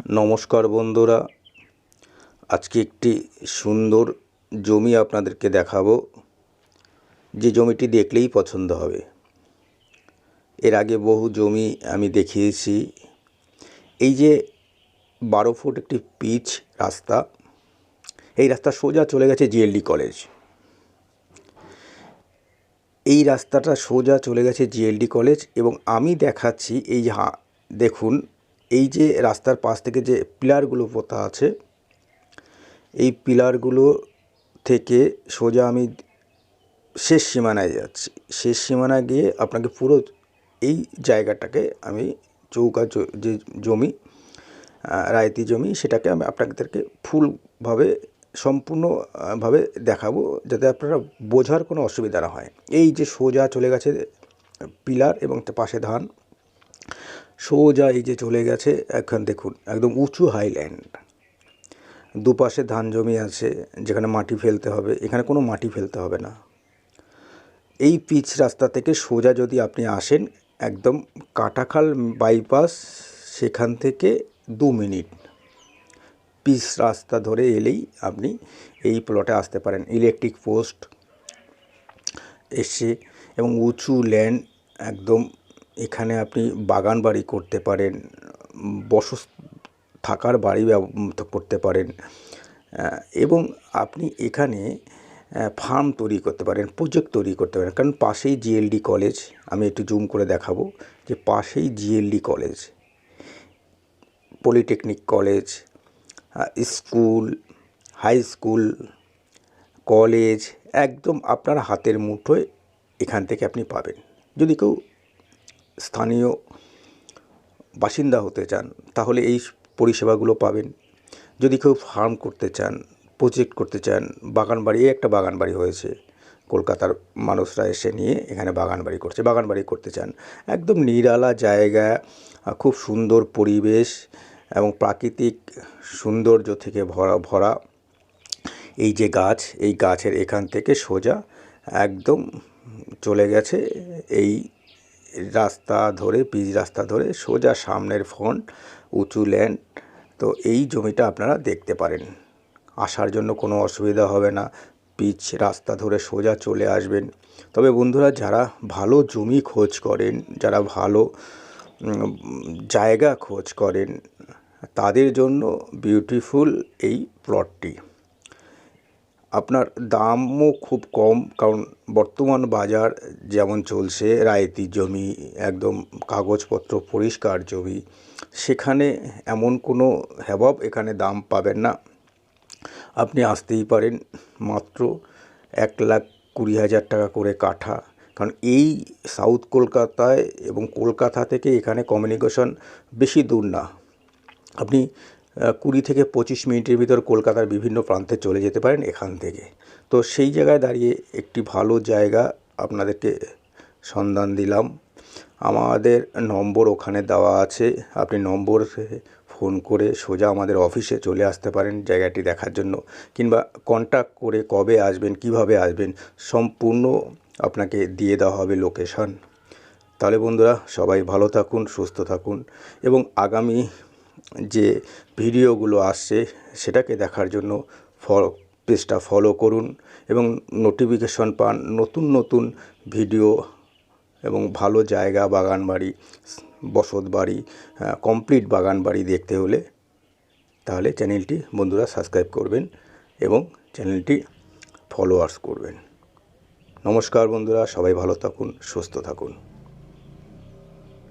নমস্কার বন্ধুরা, আজকে একটি সুন্দর জমি আপনাদেরকে দেখাবো, যে জমিটি দেখলেই পছন্দ হবে। এর আগে বহু জমি আমি দেখিয়েছি। এই যে 12 ফুট একটি পিচ রাস্তা, এই রাস্তা সোজা চলে গেছে জিএলডি কলেজ। এই রাস্তাটা সোজা চলে গেছে জিএলডি কলেজ এবং আমি দেখাচ্ছি এই যে দেখুন, এই যে রাস্তার পাশ থেকে যে পিলারগুলো পোতা আছে, এই পিলারগুলো থেকে সোজা আমি শেষ সীমানায় যাচ্ছি। শেষ সীমানায় গিয়ে আপনাকে পুরো এই জায়গাটাকে আমি চৌকা যে জমি, রায়তি জমি, সেটাকে আমি আপনাদেরকে ফুলভাবে সম্পূর্ণভাবে দেখাবো, যাতে আপনারা বোঝার কোনো অসুবিধা না হয়। এই যে সোজা চলে গেছে পিলার এবং পাশে ধান, সোজা এই যে চলে গেছে, এখন দেখুন একদম উঁচু হাইল্যান্ড, দুপাশে ধান জমি আছে যেখানে মাটি ফেলতে হবে, এখানে কোনো মাটি ফেলতে হবে না। এই পিচ রাস্তা থেকে সোজা যদি আপনি আসেন একদম কাটাখাল বাইপাস, সেখান থেকে 2 মিনিট পিচ রাস্তা ধরে এলেই আপনি এই প্লটে আসতে পারেন। ইলেকট্রিক পোস্ট এসে এবং উঁচু ল্যান্ড একদম, এখানে আপনি বাগান বাড়ি করতে পারেন, থাকার বাড়ি করতে পারেন এবং আপনি এখানে ফার্ম তৈরি করতে পারেন, প্রজেক্ট তৈরি করতে পারেন। কারণ পাশেই জিএলডি কলেজ, আমি একটু জুম করে দেখাবো যে পাশেই GLD college, polytechnic college, school, high school, college একদম আপনার হাতের মুঠোয় এখান থেকে আপনি পাবেন। যদি কেউ স্থানীয় বাসিন্দা হতে চান তাহলে এই পরিষেবাগুলো পাবেন। যদি কেউ ফার্ম করতে চান, প্রজেক্ট করতে চান, বাগান বাড়ি, একটা বাগান বাড়ি হয়েছে, কলকাতার মানুষরা এসে নিয়ে এখানে বাগান বাড়ি করছে, বাগান বাড়ি করতে চান, একদম নিরালা জায়গা, খুব সুন্দর পরিবেশ এবং প্রাকৃতিক সৌন্দর্য থেকে ভরা এই যে গাছ, এই গাছের এখান থেকে সোজা একদম চলে গেছে এই রাস্তা ধরে, পিচ রাস্তা ধরে সোজা সামনের ফ্রন্ট, উঁচু ল্যান্ড। তো এই জমিটা আপনারা দেখতে পারেন, আসার জন্য কোনো অসুবিধা হবে না, পিচ রাস্তা ধরে সোজা চলে আসবেন। তবে বন্ধুরা, যারা ভালো জমি খোঁজ করেন, যারা ভালো জায়গা খোঁজ করেন, তাদের জন্য বিউটিফুল এই প্লটটি। আপনার দামও খুব কম, কারণ বর্তমান বাজার যেমন চলছে, রায়তি জমি, একদম কাগজপত্র পরিষ্কার জমি, সেখানে এমন কোনো হেবব এখানে দাম পাবেন না। আপনি আসতেই পারেন মাত্র 1,20,000 টাকা করে কাঠা। কারণ এই সাউথ কলকাতায় এবং কলকাতা থেকে এখানে কমিউনিকেশন বেশি দূর না, আপনি 20 থেকে 25 মিনিটের ভিতর কলকাতার বিভিন্ন প্রান্তে চলে যেতে পারেন এখান থেকে। তো সেই জায়গায় দাঁড়িয়ে একটি ভালো জায়গা আপনাদেরকে সন্ধান দিলাম। আমাদের নম্বর ওখানে দেওয়া আছে, আপনি নম্বরে ফোন করে সোজা আমাদের অফিসে চলে আসতে পারেন জায়গাটি দেখার জন্য, কিংবা কন্ট্যাক্ট করে কবে আসবেন, কিভাবে আসবেন, সম্পূর্ণ আপনাকে দিয়ে দেওয়া হবে লোকেশান। তাহলে বন্ধুরা, সবাই ভালো থাকুন, সুস্থ থাকুন এবং আগামী যে ভিডিওগুলো আসছে সেটাকে দেখার জন্য পেজটা ফলো করুন এবং নোটিফিকেশন পান নতুন নতুন ভিডিও এবং ভালো জায়গা, বাগান বাড়ি, বসত বাড়ি, কমপ্লিট বাগান বাড়ি দেখতে হলে তাহলে চ্যানেলটি বন্ধুরা সাবস্ক্রাইব করবেন এবং চ্যানেলটি ফলোয়ার্স করবেন। নমস্কার বন্ধুরা, সবাই ভালো থাকুন, সুস্থ থাকুন।